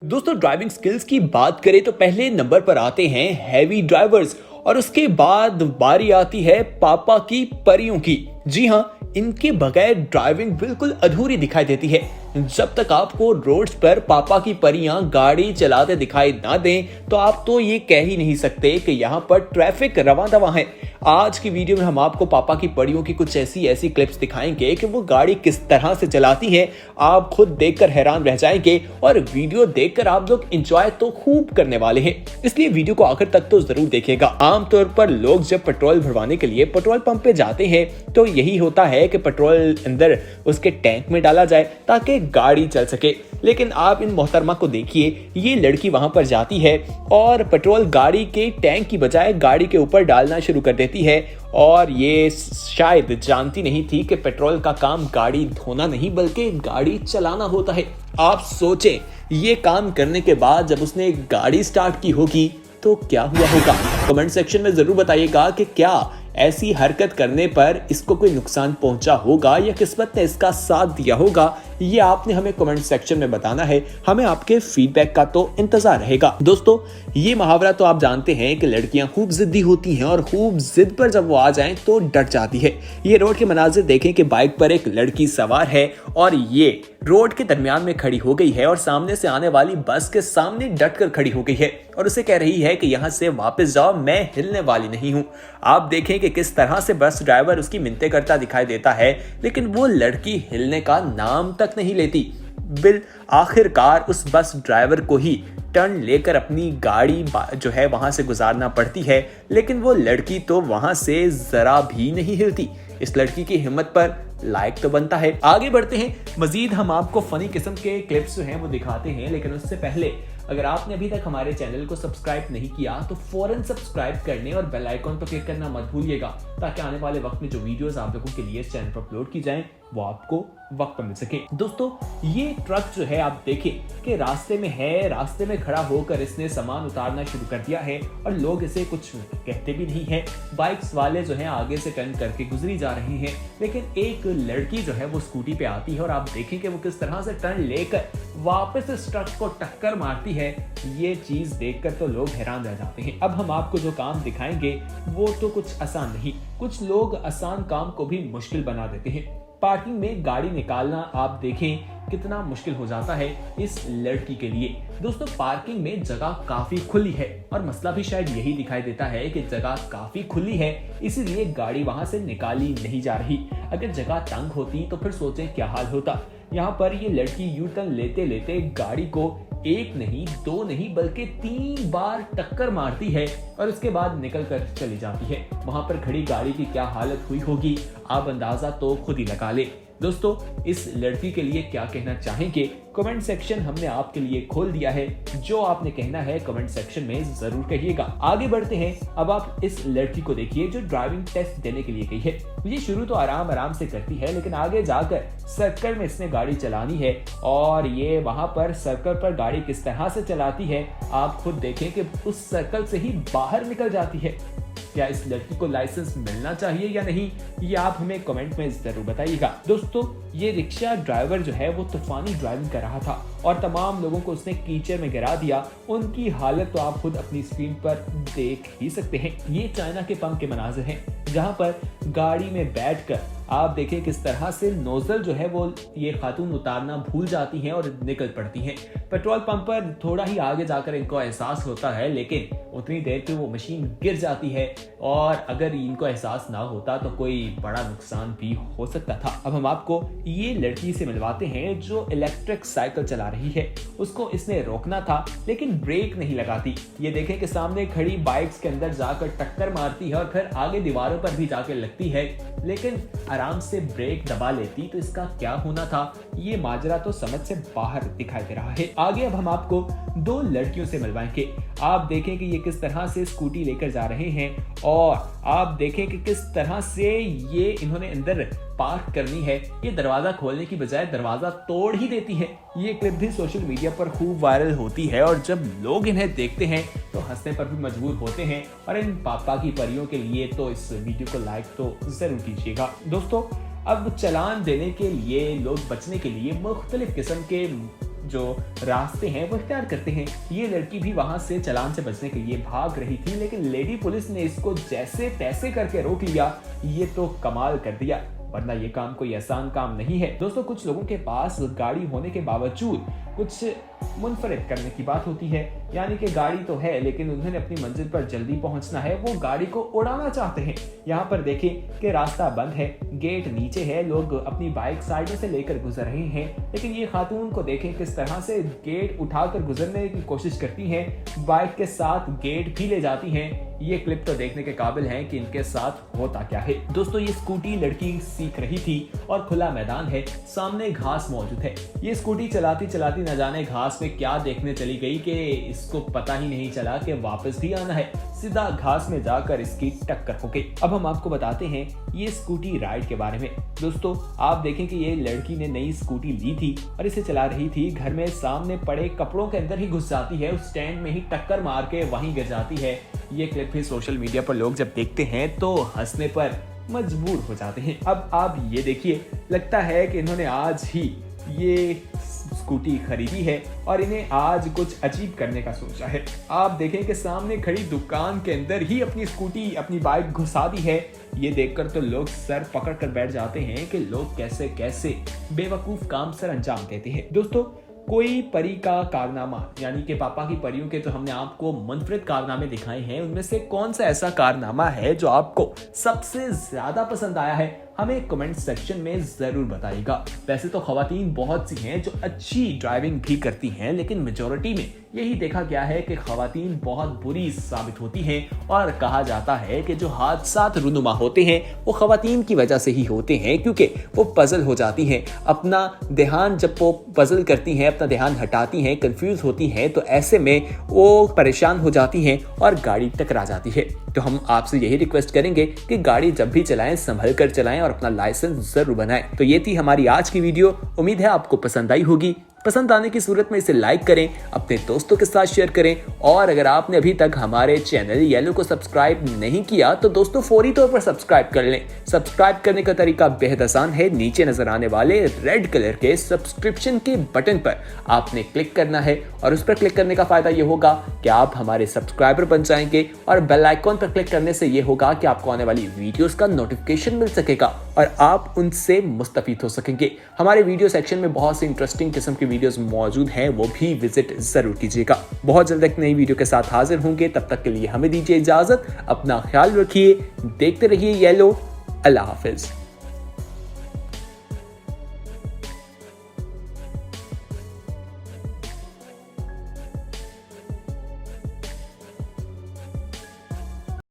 दोस्तों driving skills की बात करें तो पहले नंबर पर आते हैं हैवी ड्राइवर्स और उसके बाद बारी आती है पापा की परियों की। जी हाँ, इनके बगैर ड्राइविंग बिल्कुल अधूरी दिखाई देती है। जब तक आपको रोड्स पर पापा की परियां गाड़ी चलाते दिखाई ना दें तो आप तो ये कह ही नहीं सकते कि यहाँ पर ट्रैफिक रवां दवां है। आज की वीडियो में हम आपको पापा की परियों की कुछ ऐसी क्लिप्स दिखाएंगे कि वो गाड़ी किस तरह से चलाती हैं। आप खुद देखकर हैरान रह जाएंगे और वीडियो देखकर आप लोग एंजॉय तो खूब करने वाले हैं, इसलिए वीडियो को आखिर तक तो जरूर देखिएगा। आमतौर पर लोग जब पेट्रोल भरवाने के लिए पेट्रोल पंप पे जाते हैं तो यही होता है कि पेट्रोल अंदर उसके टैंक में डाला जाए ताकि गाड़ी चल सके। लेकिन आप इन मोहतरमा को देखिए, ये लड़की वहां पर जाती है और पेट्रोल गाड़ी के टैंक की बजाय गाड़ी के ऊपर डालना शुरू कर देती है। और ये शायद जानती नहीं थी कि पेट्रोल का काम गाड़ी धोना नहीं बल्कि गाड़ी चलाना होता है। आप सोचें, ये काम करने के बाद जब उसने गाड़ी स्टार्ट की होगी तो क्या हुआ होगा। कमेंट सेक्शन में जरूर बताइएगा कि क्या ऐसी हरकत करने पर इसको कोई नुकसान पहुंचा होगा या किस्मत ने इसका साथ दिया होगा। ये आपने हमें कमेंट सेक्शन में बताना है, हमें आपके फीडबैक का तो इंतजार रहेगा। दोस्तों, ये मुहावरा तो आप जानते हैं कि लड़कियां खूब जिद्दी होती हैं और खूब जिद पर जब वो आ जाएं तो डट जाती है। ये रोड के मनाजिर देखें कि बाइक पर एक लड़की सवार है और ये रोड के दरमियान में खड़ी हो गई है और सामने से आने वाली बस के सामने डट कर खड़ी हो गई है और उसे कह रही है कि यहाँ से वापस जाओ, मैं हिलने वाली नहीं हूँ। आप देखें कि किस तरह से बस ड्राइवर उसकी मिन्नतें करता दिखाई देता है, लेकिन वो लड़की हिलने का नाम तक नहीं लेती। आखिरकार उस बस ड्राइवर को ही टर्न लेकर अपनी गाड़ी जो है वहां से गुजारना पड़ती है, लेकिन वो लड़की तो वहां से जरा भी नहीं हिलती। इस लड़की की हिम्मत पर लाइक तो बनता है। आगे बढ़ते हैं, मजीद हम आपको फनी किस्म के क्लिप्स जो हैं वो दिखाते हैं, लेकिन उससे पहले अगर आपने अभी तक हमारे चैनल को सब्सक्राइब नहीं किया तो फौरन सब्सक्राइब करने और बेल आइकॉन पर क्लिक करना मत भूलिएगा, ताकि आने वाले वक्त में जो वीडियोस आप लोगों के लिए इस चैनल पर अपलोड की जाएं वो आपको वक्त पर मिल सके। दोस्तों, ये ट्रक जो है आप देखें कि रास्ते में है, रास्ते में खड़ा होकर इसने सामान उतारना शुरू कर दिया है और लोग इसे कुछ कहते भी नहीं है। बाइक्स वाले जो है आगे से टर्न करके गुजरी जा रहे हैं, लेकिन एक लड़की जो है वो स्कूटी पे आती है और आप देखें कि वो किस तरह से टर्न लेकर वापस इस ट्रक को टक्कर मारती है। ये चीज देखकर तो लोग हैरान रह जाते हैं। अब हम आपको जो काम दिखाएंगे वो तो कुछ आसान नहीं, कुछ लोग आसान काम को भी मुश्किल बना देते हैं। पार्किंग में गाड़ी निकालना आप देखें कितना मुश्किल हो जाता है इस लड़की के लिए। दोस्तों, पार्किंग में जगह काफी खुली है और मसला भी शायद यही दिखाई देता है कि जगह काफी खुली है, इसीलिए गाड़ी वहां से निकाली नहीं जा रही। अगर जगह तंग होती तो फिर सोचें क्या हाल होता। यहाँ पर ये लड़की यू टर्न लेते लेते गाड़ी को एक नहीं, दो नहीं बल्कि 3 बार टक्कर मारती है और उसके बाद निकल कर चली जाती है। वहां पर खड़ी गाड़ी की क्या हालत हुई होगी आप अंदाजा तो खुद ही लगा ले। दोस्तों, इस लड़की के लिए क्या कहना चाहेंगे, कमेंट सेक्शन हमने आपके लिए खोल दिया है। जो आपने कहना है कमेंट सेक्शन में जरूर कहिएगा। आगे बढ़ते हैं, अब आप इस लड़की को देखिए जो ड्राइविंग टेस्ट देने के लिए गई है। ये शुरू तो आराम से करती है, लेकिन आगे जाकर सर्कल में इसने गाड़ी चलानी है और ये वहां पर सर्कल पर गाड़ी किस तरह से चलाती है आप खुद देखें कि उस सर्कल से ही बाहर निकल जाती है। क्या इस लड़की को लाइसेंस मिलना चाहिए या नहीं, ये आप हमें कमेंट में जरूर बताइएगा। दोस्तों, ये रिक्शा ड्राइवर जो है वो तूफानी ड्राइविंग कर रहा था और तमाम लोगों को उसने कीचड़ में गिरा दिया। उनकी हालत तो आप खुद अपनी स्क्रीन पर देख ही सकते हैं। ये चाइना के पंप के मनाजिर हैं, जहां पर गाड़ी में बैठकर आप देखें किस तरह से नोजल जो है वो ये खातून उतारना भूल जाती हैं और निकल पड़ती हैं। पेट्रोल पंप पर थोड़ा ही आगे जाकर इनको एहसास होता है, लेकिन उतनी देर में वो मशीन गिर जाती है और अगर इनको एहसास ना होता तो कोई बड़ा नुकसान भी हो सकता था। अब हम आपको ये लड़की से मिलवाते हैं जो इलेक्ट्रिक साइकिल चला रही है। उसको इसने रोकना था लेकिन ब्रेक नहीं लगाती। ये देखें कि सामने खड़ी बाइक्स के अंदर जाकर टक्कर मारती है और फिर आगे दीवारों पर भी जाकर लगती है, लेकिन आराम से ब्रेक दबा लेती तो इसका क्या होना था। ये माजरा तो समझ से बाहर दिखाई दे रहा है। आगे अब हम आपको 2 लड़कियों से मिलवाएंगे। आप देखें कि ये किस तरह से स्कूटी लेकर जा रहे हैं और आप देखें कि किस तरह से ये इन्होंने अंदर पार्क करनी है। ये दरवाजा खोलने की बजाय दरवाजा तोड़ ही देती है। ये क्लिप भी सोशल मीडिया पर खूब वायरल होती है और जब लोग इन्हें देखते हैं तो हंसने पर भी मजबूर होते हैं। और इन पापा की परियों के लिए तो इस वीडियो को लाइक तो जरूर कीजिएगा। दोस्तों, अब चालान देने के लिए लोग बचने के लिए मुख्तलिफ किस्म के जो रास्ते हैं वो इख्तियार करते हैं। ये लड़की भी वहां से चालान से बचने के लिए भाग रही थी, लेकिन लेडी पुलिस ने इसको जैसे तैसे करके रोक लिया। ये तो कमाल कर दिया, वरना ये काम कोई आसान काम नहीं है। दोस्तों, कुछ लोगों के पास गाड़ी होने के बावजूद कुछ मुनफरिद करने की बात होती है, यानी कि गाड़ी तो है लेकिन उन्होंने अपनी मंजिल पर जल्दी पहुंचना है, वो गाड़ी को उड़ाना चाहते हैं। यहाँ पर देखें कि रास्ता बंद है, गेट नीचे है, लोग अपनी बाइक साइड से लेकर गुजर रहे हैं, लेकिन ये खातून को देखें किस तरह से गेट उठाकर गुजरने की कोशिश करती हैं, बाइक के साथ गेट भी ले जाती हैं। ये क्लिप तो देखने के काबिल है कि इनके साथ होता क्या है। दोस्तों, ये स्कूटी लड़की सीख रही थी और खुला मैदान है, सामने घास मौजूद है। ये स्कूटी चलाती चलाती न जाने घास में क्या देखने चली गई कि इसको पता ही नहीं चला कि वापस भी आना है, सीधा घास में जाकर इसकी टक्कर हो गई। अब हम आपको बताते हैं ये स्कूटी राइड के बारे में। दोस्तों, आप देखें कि ये लड़की ने नई स्कूटी ली थी और इसे चला रही थी, घर में सामने पड़े कपड़ों के अंदर ही घुस जाती है, उस स्टैंड में ही टक्कर मार के वहीं गिर जाती है। ये क्लिप भी सोशल मीडिया पर लोग जब देखते हैं तो हंसने पर मजबूर हो जाते हैं। अब आप ये देखिए, लगता है कि इन्होंने आज ही ये स्कूटी खरीदी है और इन्हें आज कुछ अजीब करने का सोचा है। आप देखें कि सामने खड़ी दुकान के अंदर ही अपनी स्कूटी, अपनी बाइक घुसा दी है। ये देखकर तो लोग सर पकड़ कर बैठ जाते हैं कि लोग कैसे कैसे बेवकूफ काम सर अंजाम देते हैं। दोस्तों, कोई परी का कारनामा, यानी कि पापा की परियों के जो हमने आपको मुनफरिद कारनामे दिखाए हैं, उनमें से कौन सा ऐसा कारनामा है जो आपको सबसे ज्यादा पसंद आया है, हमें कमेंट सेक्शन में जरूर बताइएगा। वैसे तो खवातीन बहुत सी हैं जो अच्छी ड्राइविंग भी करती हैं, लेकिन मेजॉरिटी में यही देखा गया है कि खवातीन बहुत बुरी साबित होती हैं और कहा जाता है कि जो हादसात रुनुमा होते हैं वो खवातीन की वजह से ही होते हैं, क्योंकि वो पजल हो जाती हैं। अपना ध्यान जब वो पजल करती हैं, अपना ध्यान हटाती हैं, कंफ्यूज होती हैं, तो ऐसे में वो परेशान हो जाती हैं और गाड़ी टकरा जाती है। तो हम आपसे यही रिक्वेस्ट करेंगे कि गाड़ी जब भी चलाएं संभल कर चलाएं और अपना लाइसेंस जरूर बनाएं। तो ये थी हमारी आज की वीडियो, उम्मीद है आपको पसंद आई होगी। पसंद आने की सूरत में इसे लाइक करें, अपने दोस्तों के साथ शेयर करें, और अगर आपने अभी तक हमारे चैनल येलो को सब्सक्राइब नहीं किया तो दोस्तों फौरी तौर पर सब्सक्राइब कर लें। सब्सक्राइब करने का तरीका बेहद आसान है, नीचे नजर आने वाले रेड कलर के सब्सक्रिप्शन के बटन पर आपने क्लिक करना है और उस पर क्लिक करने का फायदा ये होगा कि आप हमारे सब्सक्राइबर बन जाएंगे, और बेल आइकॉन पर क्लिक करने से ये होगा कि आपको आने वाली वीडियोस का नोटिफिकेशन मिल सकेगा और आप उनसे मुस्तफीद हो सकेंगे। हमारे वीडियो सेक्शन में बहुत सी इंटरेस्टिंग किस्म की वीडियोस मौजूद हैं, वो भी विजिट जरूर कीजिएगा। बहुत जल्द एक नई वीडियो के साथ हाजिर होंगे, तब तक के लिए हमें दीजिए इजाजत। अपना ख्याल रखिए, देखते रहिए येलो। अल्लाह हाफिज।